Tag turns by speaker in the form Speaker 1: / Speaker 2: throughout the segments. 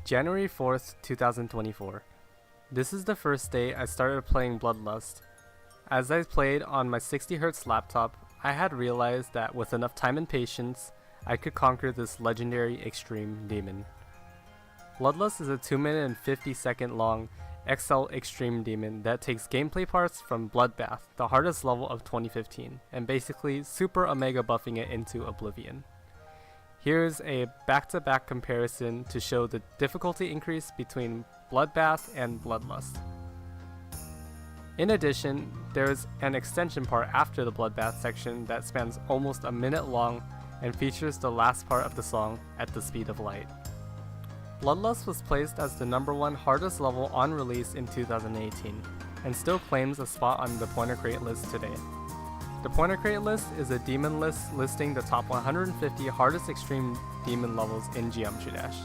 Speaker 1: January 4th, 2024. This is the first day I started playing Bloodlust. As I played on my 60Hz laptop, I had realized that with enough time and patience, I could conquer this legendary extreme demon. Bloodlust is a 2-minute and 50-second long XL extreme demon that takes gameplay parts from Bloodbath, the hardest level of 2015, and basically super omega buffing it into oblivion. Here's a back-to-back comparison to show the difficulty increase between Bloodbath and Bloodlust. In addition, there's an extension part after the Bloodbath section that spans almost a minute long and features the last part of the song, At the Speed of Light. Bloodlust was placed as the #1 hardest level on release in 2018, and still claims a spot on the Pointer Crate list today. The Pointer Crate list is a demon list listing the top 150 hardest extreme demon levels in Geometry Dash.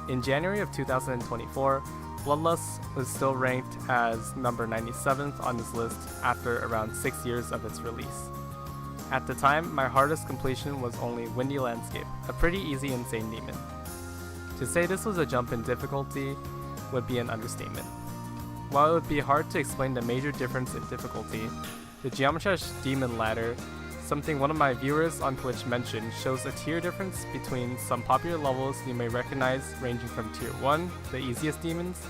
Speaker 1: In January of 2024, Bloodlust was still ranked as number 97th on this list after around 6 years of its release. At the time, my hardest completion was only Windy Landscape, a pretty easy insane demon. To say this was a jump in difficulty would be an understatement. While it would be hard to explain the major difference in difficulty, the Geometry Dash Demon Ladder, something one of my viewers on Twitch mentioned, shows a tier difference between some popular levels you may recognize ranging from Tier 1, the easiest demons,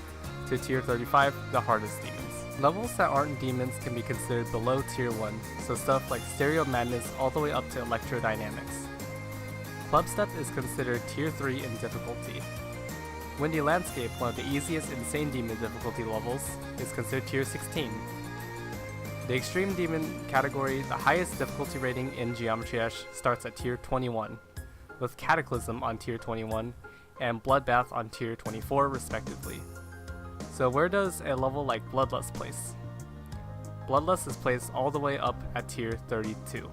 Speaker 1: to Tier 35, the hardest demons. Levels that aren't demons can be considered below Tier 1, so stuff like Stereo Madness all the way up to Electrodynamics. Clubstep is considered Tier 3 in difficulty. Windy Landscape, one of the easiest insane demon difficulty levels, is considered Tier 16. The Extreme Demon category, the highest difficulty rating in Geometry Dash, starts at Tier 21, with Cataclysm on Tier 21 and Bloodbath on Tier 24 respectively. So where does a level like Bloodlust place? Bloodlust is placed all the way up at Tier 32.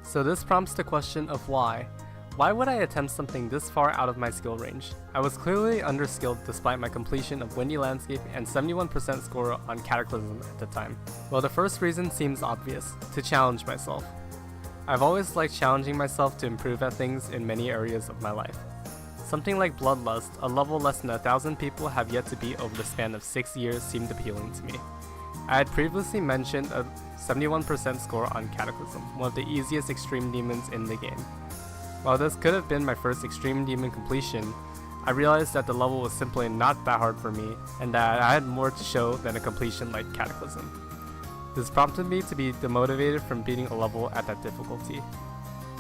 Speaker 1: So this prompts the question of why. Why would I attempt something this far out of my skill range? I was clearly underskilled despite my completion of Windy Landscape and 71% score on Cataclysm at the time. Well, the first reason seems obvious: to challenge myself. I've always liked challenging myself to improve at things in many areas of my life. Something like Bloodlust, a level less than 1,000 people have yet to beat over the span of 6 years, seemed appealing to me. I had previously mentioned a 71% score on Cataclysm, one of the easiest extreme demons in the game. While this could have been my first extreme demon completion, I realized that the level was simply not that hard for me, and that I had more to show than a completion like Cataclysm. This prompted me to be demotivated from beating a level at that difficulty.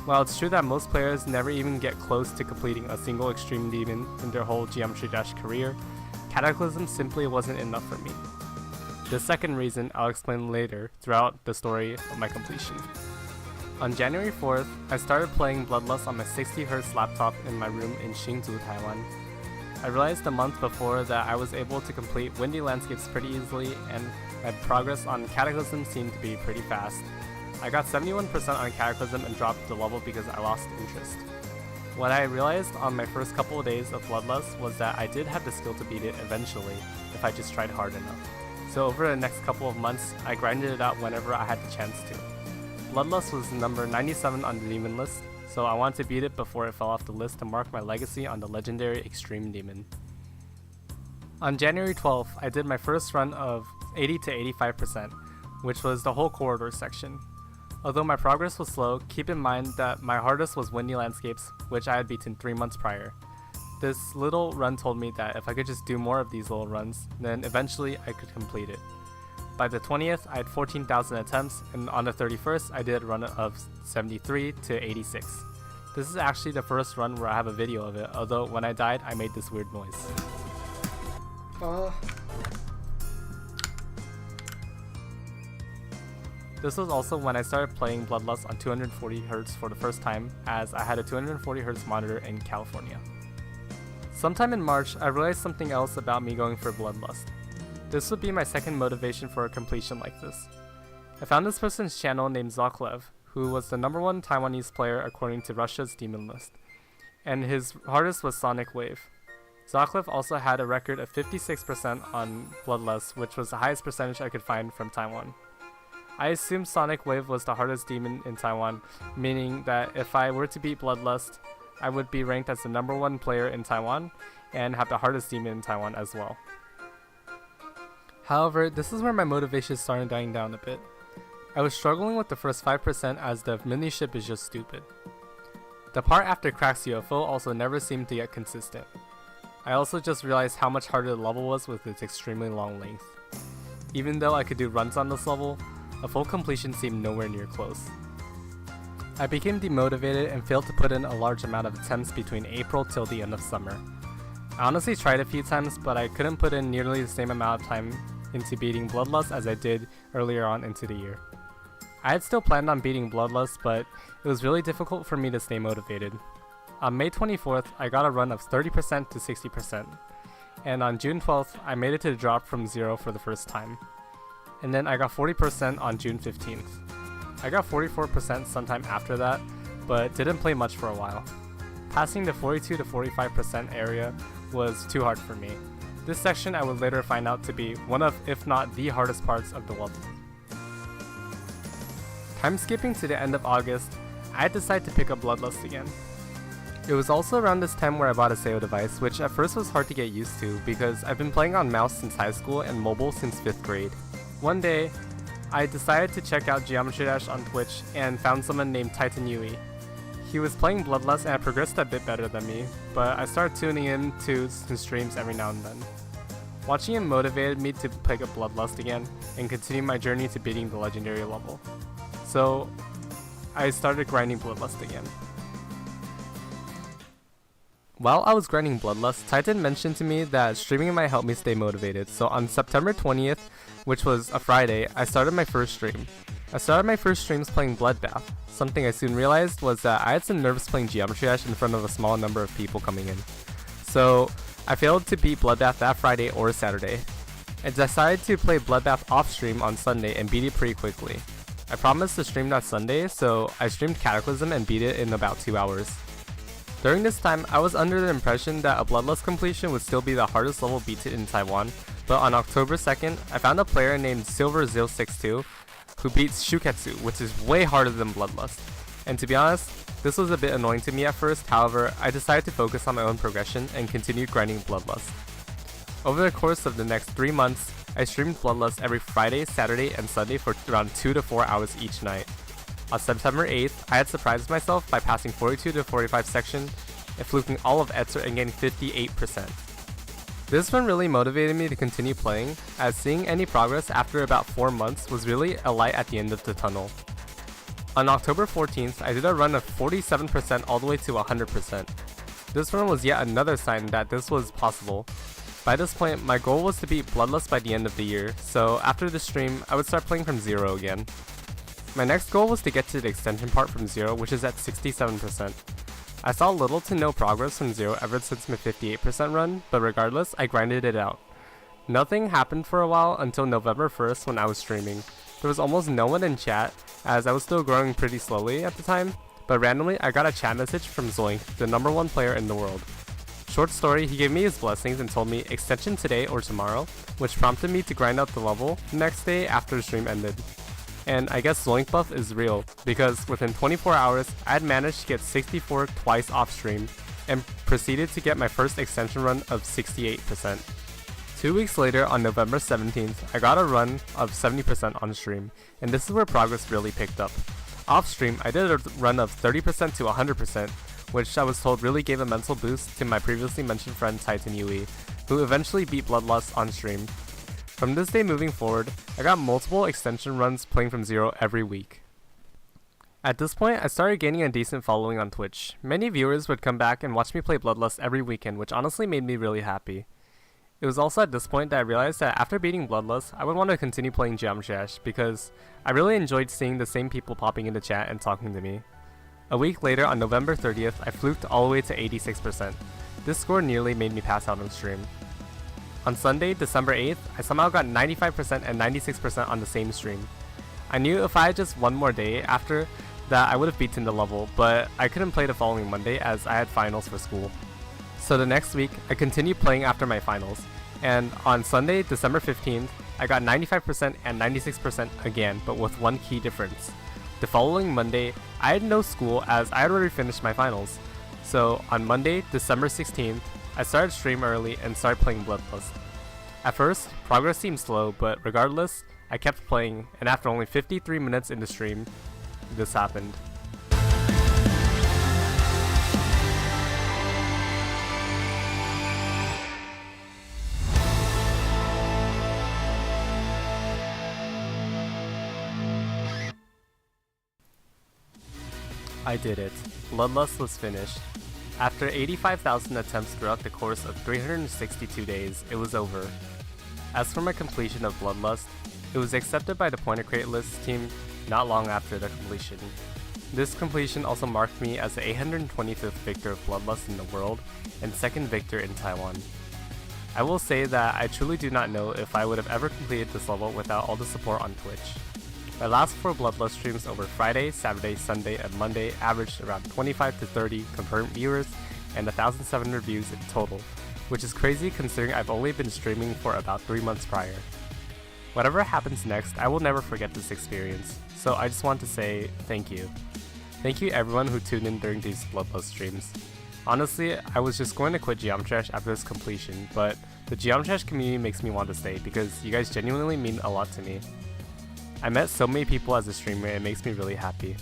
Speaker 1: While it's true that most players never even get close to completing a single extreme demon in their whole Geometry Dash career, Cataclysm simply wasn't enough for me. The second reason I'll explain later throughout the story of my completion. On January 4th, I started playing Bloodlust on my 60Hz laptop in my room in Hsinchu, Taiwan. I realized a month before that I was able to complete Windy Landscapes pretty easily, and my progress on Cataclysm seemed to be pretty fast. I got 71% on Cataclysm and dropped the level because I lost interest. What I realized on my first couple of days of Bloodlust was that I did have the skill to beat it eventually if I just tried hard enough. So over the next couple of months, I grinded it out whenever I had the chance to. Bloodlust was number 97 on the demon list, so I wanted to beat it before it fell off the list to mark my legacy on the legendary extreme demon. On January 12th, I did my first run of 80 to 85%, which was the whole corridor section. Although my progress was slow, keep in mind that my hardest was Windy Landscapes, which I had beaten 3 months prior. This little run told me that if I could just do more of these little runs, then eventually I could complete it. By the 20th, I had 14,000 attempts, and on the 31st, I did a run of 73 to 86. This is actually the first run where I have a video of it, although when I died, I made this weird noise. This was also when I started playing Bloodlust on 240Hz for the first time, as I had a 240Hz monitor in California. Sometime in March, I realized something else about me going for Bloodlust. This would be my second motivation for a completion like this. I found this person's channel named Zoklev, who was the #1 Taiwanese player according to Russia's demon list, and his hardest was Sonic Wave. Zoklev also had a record of 56% on Bloodlust, which was the highest percentage I could find from Taiwan. I assumed Sonic Wave was the hardest demon in Taiwan, meaning that if I were to beat Bloodlust, I would be ranked as the #1 player in Taiwan and have the hardest demon in Taiwan as well. However, this is where my motivation started dying down a bit. I was struggling with the first 5% as the mini ship is just stupid. The part after Crack's UFO also never seemed to get consistent. I also just realized how much harder the level was with its extremely long length. Even though I could do runs on this level, a full completion seemed nowhere near close. I became demotivated and failed to put in a large amount of attempts between April till the end of summer. I honestly tried a few times, but I couldn't put in nearly the same amount of time into beating Bloodlust as I did earlier on into the year. I had still planned on beating Bloodlust, but it was really difficult for me to stay motivated. On May 24th, I got a run of 30% to 60%, and on June 12th, I made it to the drop from 0 for the first time. And then I got 40% on June 15th. I got 44% sometime after that, but didn't play much for a while. Passing the 42 to 45% area was too hard for me. This section I would later find out to be one of, if not the hardest parts of the level. Time skipping to the end of August, I decided to pick up Bloodlust again. It was also around this time where I bought a Seo device, which at first was hard to get used to because I've been playing on mouse since high school and mobile since 5th grade. One day, I decided to check out Geometry Dash on Twitch and found someone named Titan Yui. He was playing Bloodlust and had progressed a bit better than me, but I started tuning in to his streams every now and then. Watching him motivated me to pick up Bloodlust again and continue my journey to beating the legendary level. So I started grinding Bloodlust again. While I was grinding Bloodlust, Titan mentioned to me that streaming might help me stay motivated, so on September 20th, which was a Friday, I started my first stream. I started my first streams playing Bloodbath. Something I soon realized was that I had some nerves playing Geometry Dash in front of a small number of people coming in. So I failed to beat Bloodbath that Friday or Saturday. I decided to play Bloodbath off stream on Sunday and beat it pretty quickly. I promised to stream that Sunday, so I streamed Cataclysm and beat it in about 2 hours. During this time, I was under the impression that a Bloodlust completion would still be the hardest level beaten in Taiwan, but on October 2nd, I found a player named Silver062 who beats Shuketsu, which is way harder than Bloodlust. And to be honest, this was a bit annoying to me at first, however, I decided to focus on my own progression and continued grinding Bloodlust. Over the course of the next 3 months, I streamed Bloodlust every Friday, Saturday, and Sunday for around 2 to 4 hours each night. On September 8th, I had surprised myself by passing 42 to 45 section and fluking all of Etzer and getting 58%. This one really motivated me to continue playing, as seeing any progress after about 4 months was really a light at the end of the tunnel. On October 14th, I did a run of 47% all the way to 100%. This run was yet another sign that this was possible. By this point, my goal was to beat Bloodlust by the end of the year, so after the stream, I would start playing from 0 again. My next goal was to get to the extension part from 0, which is at 67%. I saw little to no progress from 0 ever since my 58% run, but regardless, I grinded it out. Nothing happened for a while until November 1st when I was streaming. There was almost no one in chat, as I was still growing pretty slowly at the time, but randomly I got a chat message from Zoink, the #1 player in the world. Short story, he gave me his blessings and told me extension today or tomorrow, which prompted me to grind out the level the next day after the stream ended. And I guess Zoink buff is real, because within 24 hours, I had managed to get 64 twice off stream, and proceeded to get my first extension run of 68%. 2 weeks later, on November 17th, I got a run of 70% on stream, and this is where progress really picked up. Off stream, I did a run of 30% to 100%, which I was told really gave a mental boost to my previously mentioned friend Titan Yui, who eventually beat Bloodlust on stream. From this day moving forward, I got multiple extension runs playing from 0 every week. At this point, I started gaining a decent following on Twitch. Many viewers would come back and watch me play Bloodlust every weekend, which honestly made me really happy. It was also at this point that I realized that after beating Bloodlust, I would want to continue playing Geometry Dash because I really enjoyed seeing the same people popping into chat and talking to me. A week later, on November 30th, I fluked all the way to 86%. This score nearly made me pass out on stream. On Sunday, December 8th, I somehow got 95% and 96% on the same stream. I knew if I had just one more day after that I would have beaten the level, but I couldn't play the following Monday as I had finals for school. So the next week, I continued playing after my finals, and on Sunday, December 15th, I got 95% and 96% again, but with one key difference. The following Monday, I had no school as I had already finished my finals. So on Monday, December 16th, I started stream early and started playing Bloodlust. At first, progress seemed slow, but regardless, I kept playing, and after only 53 minutes into stream, this happened. I did it. Bloodlust was finished. After 85,000 attempts throughout the course of 362 days, it was over. As for my completion of Bloodlust, it was accepted by the Pointer Crate list team not long after the completion. This completion also marked me as the 825th victor of Bloodlust in the world and second victor in Taiwan. I will say that I truly do not know if I would have ever completed this level without all the support on Twitch. My last 4 Bloodlust streams over Friday, Saturday, Sunday, and Monday averaged around 25 to 30 confirmed viewers and 1,700 views in total, which is crazy considering I've only been streaming for about 3 months prior. Whatever happens next, I will never forget this experience, so I just want to say thank you. Thank you everyone who tuned in during these Bloodlust streams. Honestly, I was just going to quit Geometrash after this completion, but the Geometrash community makes me want to stay because you guys genuinely mean a lot to me. I met so many people as a streamer and it makes me really happy.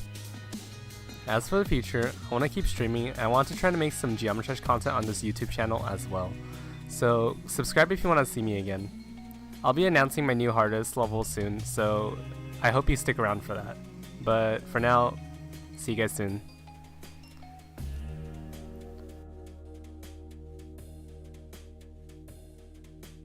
Speaker 1: As for the future, I want to keep streaming and I want to try to make some Geometrash content on this YouTube channel as well. So subscribe if you want to see me again. I'll be announcing my new hardest level soon, so I hope you stick around for that. But for now, see you guys soon.